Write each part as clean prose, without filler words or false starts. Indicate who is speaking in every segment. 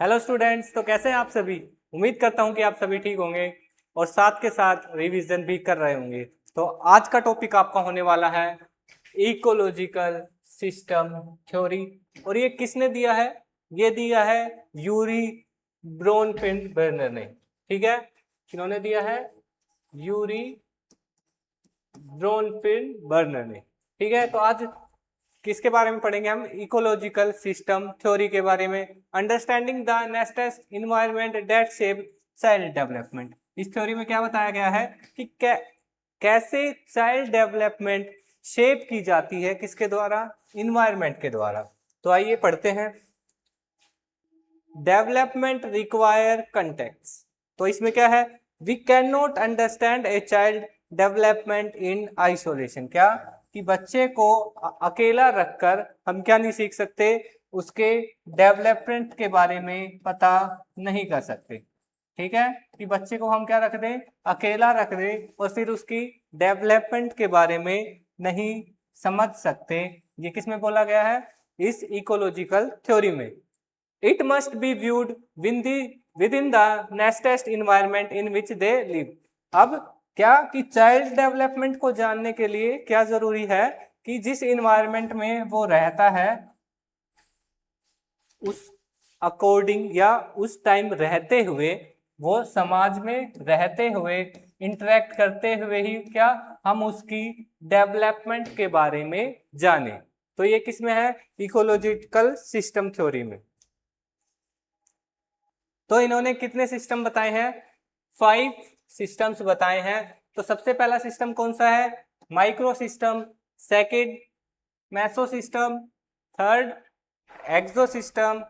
Speaker 1: Hello students, तो कैसे हैं आप सभी। उम्मीद करता हूं कि आप सभी ठीक होंगे और साथ के साथ रिवीजन भी कर रहे होंगे। तो आज का टॉपिक आपका होने वाला है इकोलॉजिकल सिस्टम थ्योरी। और ये किसने दिया है? ये दिया है यूरी ब्रोनफिन-बर्नर ने। ठीक है, किन्होंने दिया है? यूरी ब्रोनफिन-बर्नर ने। ठीक है, तो आज किसके बारे में पढ़ेंगे हम? इकोलॉजिकल सिस्टम थ्योरी के बारे में। Understanding the natural environment that shape child development. इस थ्योरी में क्या बताया गया है कि कैसे चाइल्ड डेवलपमेंट शेप की जाती है, किसके द्वारा? इन्वायरमेंट के द्वारा। तो आइए पढ़ते हैं। Development require context. तो इसमें क्या है? We can not understand a child development in isolation. क्या कि बच्चे को अकेला रखकर हम क्या नहीं सीख सकते? उसके डेवलपमेंट के बारे में पता नहीं कर सकते। ठीक है, कि बच्चे को हम क्या रख दें? अकेला रख दें और फिर उसकी डेवलपमेंट के बारे में नहीं समझ सकते। ये किसमें बोला गया है? इस इकोलॉजिकल थ्योरी में। It must be viewed within the natural environment in which they live। अब क्या कि चाइल्ड डेवलपमेंट को जानने के लिए क्या जरूरी है कि जिस इन्वायरमेंट में वो रहता है उस अकॉर्डिंग या उस टाइम रहते हुए, वो समाज में रहते हुए, इंटरेक्ट करते हुए ही क्या हम उसकी डेवलपमेंट के बारे में जाने। तो ये किसमें है? इकोलॉजिकल सिस्टम थ्योरी में। तो इन्होंने कितने सिस्टम बताए हैं? 5 सिस्टम्स बताए हैं। तो सबसे पहला सिस्टम कौन सा है? Microsystem. Second mesosystem. Third exosystem.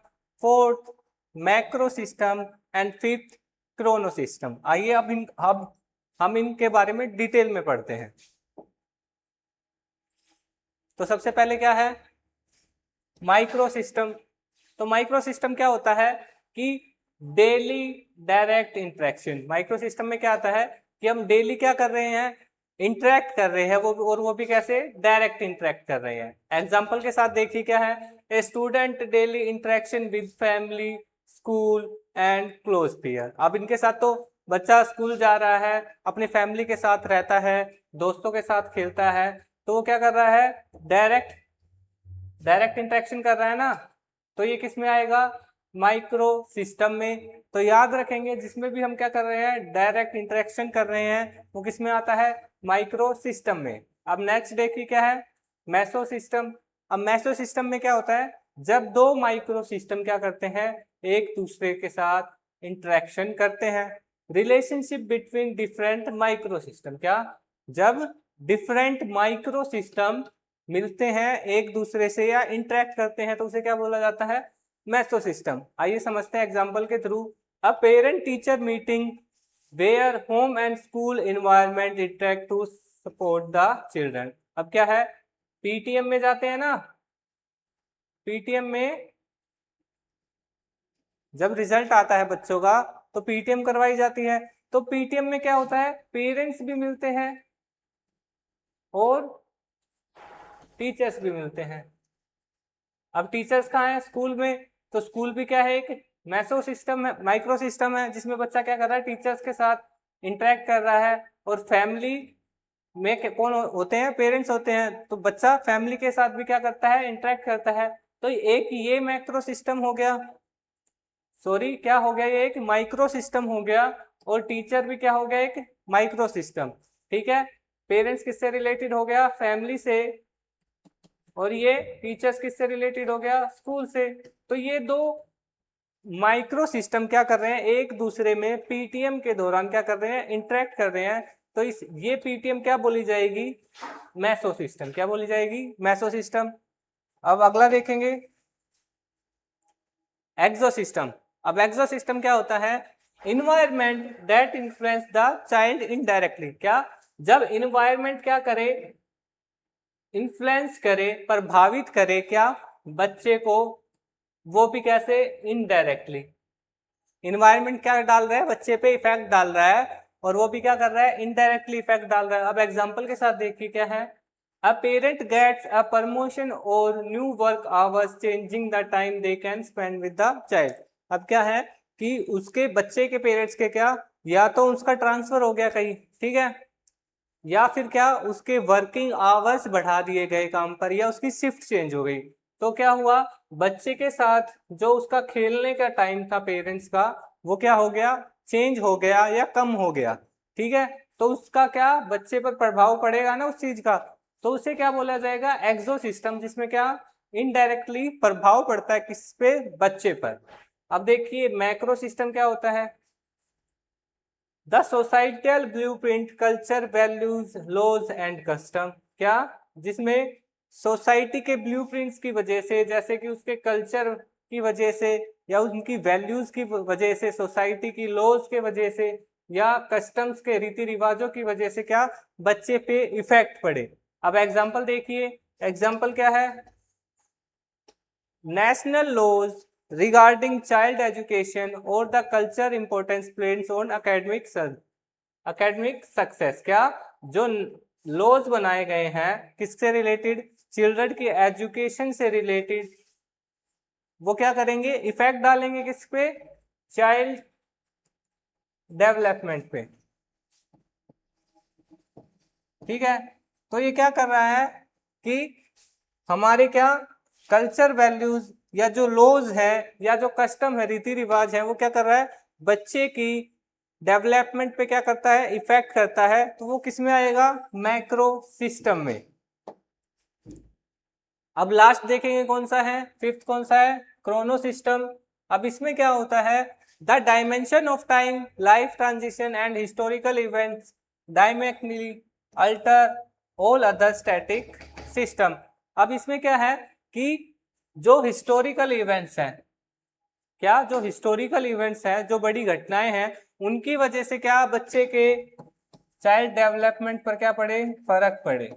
Speaker 1: Fourth macrosystem and fifth chronosystem. आइए अब हम इनके बारे में डिटेल में पढ़ते हैं। तो सबसे पहले क्या है? Micro system. तो माइक्रो सिस्टम क्या होता है कि daily direct interaction. Micro system में क्या आता है कि हम डेली क्या कर रहे हैं? इंटरेक्ट कर रहे हैं, वो भी कैसे? डायरेक्ट इंटरेक्ट कर रहे हैं। एग्जांपल के साथ देखिए क्या है? A student daily interaction with family, school and close peer. अब इनके साथ तो बच्चा स्कूल जा रहा है, अपनी फैमिली के साथ रहता है, दोस्तों के साथ खेलता है, तो वो क्या कर रहा है? डायरेक्ट इंटरेक्शन कर रहा है ना। तो ये किस में आएगा? माइक्रो सिस्टम में। तो याद रखेंगे, जिसमें भी हम क्या कर रहे हैं? डायरेक्ट इंटरेक्शन कर रहे हैं, वो किस में आता है? माइक्रो सिस्टम में। अब नेक्स्ट देखिए क्या है? मैसो सिस्टम। अब मैसो सिस्टम में क्या होता है? जब दो माइक्रो सिस्टम क्या करते हैं? एक दूसरे के साथ इंटरेक्शन करते हैं। Relationship between different micro system. क्या? जब डिफरेंट माइक्रो सिस्टम मिलते हैं एक दूसरे से या इंटरेक्ट करते हैं, तो उसे क्या बोला जाता है? मैसो सिस्टम। आइए समझते हैं एग्जांपल के through. A parent teacher meeting where home and school environment interact to support the children. अब क्या है? पीटीएम में जाते हैं ना। पीटीएम में जब रिजल्ट आता है बच्चों का, तो पीटीएम करवाई जाती है। तो पीटीएम में क्या होता है? पेरेंट्स भी मिलते हैं और टीचर्स भी मिलते हैं। अब टीचर्स कहाँ है? स्कूल में। तो स्कूल भी क्या है? एक मैसो सिस्टम है, माइक्रो सिस्टम है, जिसमें बच्चा क्या कर रहा है? टीचर्स के साथ इंटरेक्ट कर रहा है। और फैमिली में कौन होते हैं? पेरेंट्स होते हैं। तो बच्चा फैमिली के साथ भी क्या करता है? इंटरेक्ट करता है। तो एक ये मैक्रो सिस्टम हो गया, सॉरी क्या हो गया? ये एक माइक्रो सिस्टम हो गया। और टीचर भी क्या हो गया? एक माइक्रो सिस्टम। ठीक है, पेरेंट्स किससे रिलेटेड हो गया? फैमिली से। और ये टीचर्स किससे रिलेटेड हो गया? स्कूल से। तो ये दो माइक्रो सिस्टम क्या कर रहे हैं? एक दूसरे में पीटीएम के दौरान क्या कर रहे हैं? इंटरेक्ट कर रहे हैं। तो इस ये पीटीएम क्या बोली जाएगी? मैसो सिस्टम। क्या बोली जाएगी? मैसो सिस्टम। अब अगला देखेंगे, एक्सो सिस्टम। अब एक्सो सिस्टम क्या होता है? Environment that influence the child indirectly. क्या? जब इन्वायरमेंट क्या करे? इन्फ्लुएंस करे, प्रभावित करे क्या? बच्चे को। वो भी कैसे? इनडायरेक्टली। इन्वायरमेंट क्या डाल रहा है? बच्चे पे इफेक्ट डाल रहा है, और वो भी क्या कर रहा है? इनडायरेक्टली इफेक्ट डाल रहा है। अब एग्जांपल के साथ देखिए क्या है? A parent gets a promotion और new work hours changing the time they can spend with the child. अब क्या है कि उसके बच्चे के पेरेंट्स के क्या, या तो उसका ट्रांसफर हो गया कहीं, ठीक है, या फिर क्या उसके वर्किंग आवर्स बढ़ा दिए गए काम पर, या उसकी शिफ्ट चेंज हो गई। तो क्या हुआ, बच्चे के साथ जो उसका खेलने का टाइम था पेरेंट्स का, वो क्या हो गया, चेंज हो गया या कम हो गया, ठीक है। तो उसका क्या बच्चे पर प्रभाव पड़ेगा ना उस चीज का, तो उसे क्या बोला जाएगा, एक्सो सिस्टम, जिसमें क्या इनडायरेक्टली प्रभाव पड़ता है किस पे, बच्चे पर। अब देखिए मैक्रो सिस्टम क्या होता है, the societal blueprint, culture, values, laws and custom, क्या, जिसमें सोसाइटी के ब्लूप्रिंट्स की वजह से, जैसे कि उसके कल्चर की वजह से, या उनकी वैल्यूज की वजह से, सोसाइटी की लॉज के वजह से, या कस्टम्स के रीति रिवाजों की वजह से क्या बच्चे पे इफेक्ट पड़े। अब एग्जाम्पल देखिए, एग्जाम्पल क्या है, national laws regarding child education or the culture importance placed on academic success, क्या जो लॉज बनाए गए हैं किससे रिलेटेड, चिल्ड्रन की एजुकेशन से रिलेटेड, वो क्या करेंगे, इफेक्ट डालेंगे किस पे, चाइल्ड डेवलपमेंट पे, ठीक है। तो ये क्या कर रहा है कि हमारे क्या कल्चर वैल्यूज या जो लॉज है या जो कस्टम है, रीति रिवाज है, वो क्या कर रहा है, बच्चे की डेवलपमेंट पे क्या करता है, इफेक्ट करता है। तो वो किस में आएगा, मैक्रो सिस्टम में। अब लास्ट देखेंगे कौन सा है, फिफ्थ कौन सा है, क्रोनो सिस्टम। अब इसमें क्या होता है, the dimension of time, life transition and historical events diametrically alter all other static system. अब इसमें क्या है कि जो हिस्टोरिकल इवेंट्स हैं, क्या जो हिस्टोरिकल इवेंट्स हैं, जो बड़ी घटनाएं हैं, उनकी वजह से क्या बच्चे के चाइल्ड डेवलपमेंट पर क्या पड़े, फर्क पड़े।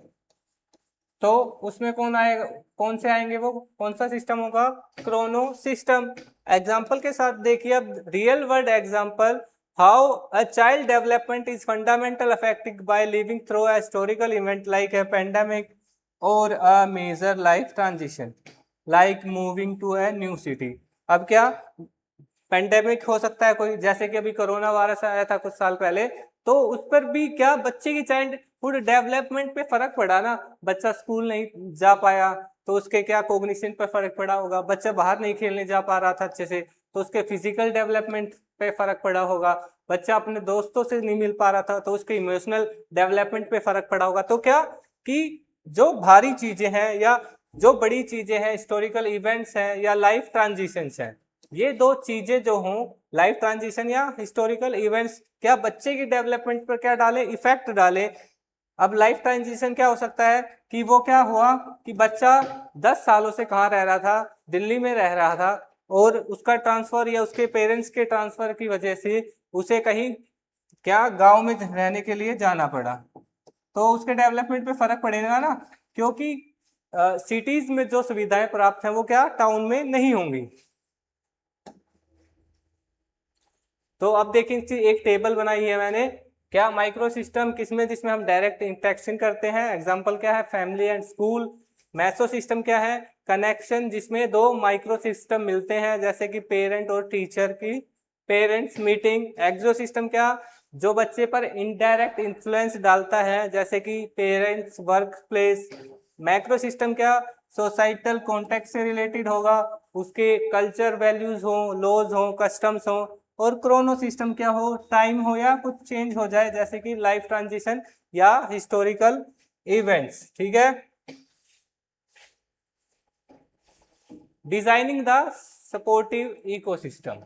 Speaker 1: तो उसमें कौन आएगा, कौन से आएंगे, वो कौन सा सिस्टम होगा, क्रोनो सिस्टम। एग्जाम्पल के साथ देखिए, अब real world example, how a child development is fundamental affected by living through a historical event like a pandemic और a major life transition like moving to a new city. अब क्या pandemic हो सकता है कोई, जैसे कि अभी कोरोना वायरस आया था कुछ साल पहले, तो उस पर भी क्या बच्चे की चाइल्डहुड डेवलपमेंट पे फर्क पड़ा ना, बच्चा स्कूल नहीं जा पाया तो उसके क्या कोग्निशन पे फर्क पड़ा होगा, बच्चा बाहर नहीं खेलने जा पा रहा था अच्छे से तो उसके फिजिकल डेवलपमेंट पे फर्क पड़ा होगा, बच्चा अपने दोस्तों से नहीं मिल पा रहा था तो उसके इमोशनल डेवलपमेंट पे फर्क पड़ा होगा। तो क्या कि जो भारी चीजें हैं या जो बड़ी चीजें हैं, हिस्टोरिकल इवेंट्स हैं या लाइफ ट्रांजिशंस हैं, ये दो चीजें जो हों, लाइफ ट्रांजिशन या हिस्टोरिकल इवेंट्स, क्या बच्चे की डेवलपमेंट पर क्या डाले, इफेक्ट डाले। अब लाइफ ट्रांजिशन क्या हो सकता है कि वो क्या हुआ कि बच्चा 10 सालों से कहाँ रह रहा था, दिल्ली में रह रहा था, और उसका ट्रांसफर या उसके पेरेंट्स के ट्रांसफर की वजह से उसे कहीं क्या गांव में रहने के लिए जाना पड़ा, तो उसके डेवलपमेंट पे फर्क पड़ेगा ना, क्योंकि सिटीज में जो सुविधाएं प्राप्त हैं वो क्या टाउन में नहीं होंगी। तो अब देखें, एक टेबल बनाई है मैंने, क्या माइक्रो सिस्टम किसमें, जिसमें हम डायरेक्ट इंटरेक्शन करते हैं, एग्जांपल क्या है, फैमिली एंड स्कूल। मैसो सिस्टम क्या है, कनेक्शन, जिसमें दो माइक्रो सिस्टम मिलते हैं, जैसे कि पेरेंट और टीचर की पेरेंट्स मीटिंग। एक्सो सिस्टम क्या, जो बच्चे पर इनडायरेक्ट इन्फ्लुएंस डालता है, जैसे कि parents, work place. Macro system क्या, सोसाइटल कॉन्टेक्स्ट से रिलेटेड होगा, उसके कल्चर वैल्यूज हो, लॉज हो, कस्टम्स हो। और क्रोनो सिस्टम क्या हो, टाइम हो या कुछ चेंज हो जाए, जैसे कि लाइफ ट्रांजिशन या हिस्टोरिकल इवेंट्स, ठीक है। Designing the supportive ecosystem.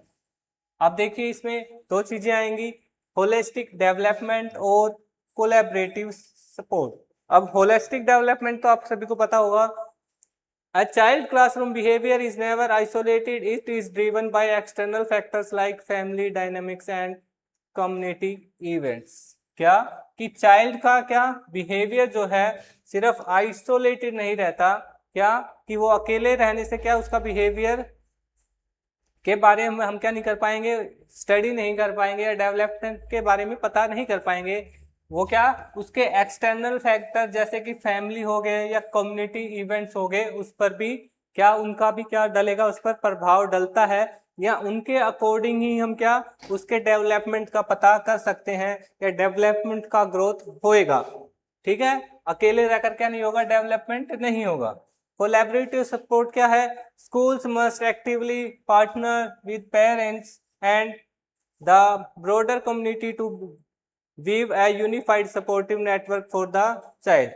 Speaker 1: अब देखिए इसमें दो चीजें आएंगी, होलिस्टिक डेवलपमेंट और कोलैबोरेटिव सपोर्ट। अब होलिस्टिक डेवलपमेंट तो आप सभी को पता होगा, a child classroom behavior is never isolated, it is driven by external factors like family dynamics and community events। क्या कि चाइल्ड का क्या बिहेवियर जो है सिर्फ आइसोलेटेड नहीं रहता, क्या कि वो अकेले रहने से क्या उसका बिहेवियर के बारे में हम क्या नहीं कर पाएंगे, स्टडी नहीं कर पाएंगे या डेवलपमेंट के बारे में पता नहीं कर पाएंगे। वो क्या उसके एक्सटर्नल फैक्टर जैसे कि फैमिली हो गए या कम्युनिटी इवेंट्स हो गए, उस पर भी क्या उनका भी क्या डलेगा, उस पर प्रभाव डलता है, या उनके अकॉर्डिंग ही हम क्या उसके डेवलपमेंट का पता कर सकते हैं या डेवलपमेंट का ग्रोथ होएगा। ठीक है, अकेले रहकर क्या नहीं होगा, डेवलपमेंट नहीं होगा। कोलैबोरेटिव सपोर्ट क्या है, schools must actively partner with parents and the broader community to weave a unified supportive network for the child.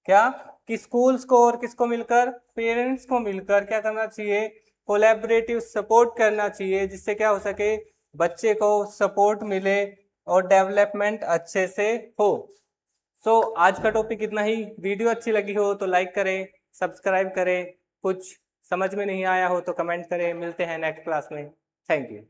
Speaker 1: क्या कि स्कूल्स को और किसको मिलकर, पेरेंट्स को मिलकर क्या करना चाहिए, कोलैबोरेटिव सपोर्ट करना चाहिए, जिससे क्या हो सके, बच्चे को सपोर्ट मिले और डेवलपमेंट अच्छे से हो। सो आज का टॉपिक इतना ही। वीडियो अच्छी लगी हो तो लाइक करें, सब्सक्राइब करें, कुछ समझ में नहीं आया हो तो कमेंट करें। मिलते हैं नेक्स्ट क्लास में। Thank you.